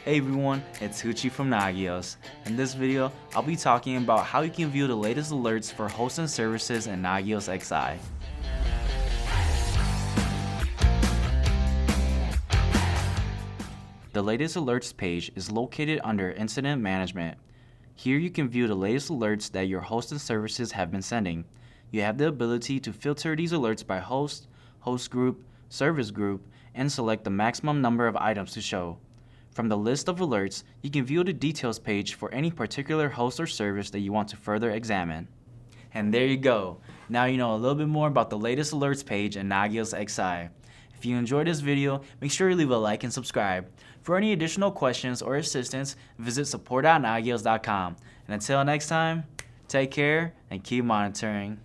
Hey everyone, it's Huchi from Nagios. In this video, I'll be talking about how you can view the latest alerts for hosts and services in Nagios XI. The latest alerts page is located under Incident Management. Here you can view the latest alerts that your host and services have been sending. You have the ability to filter these alerts by host, host group, service group, and select the maximum number of items to show. From the list of alerts, you can view the details page for any particular host or service that you want to further examine. And there you go. Now you know a little bit more about the latest alerts page in Nagios XI. If you enjoyed this video, make sure you leave a like and subscribe. For any additional questions or assistance, visit support.nagios.com. And until next time, take care and keep monitoring.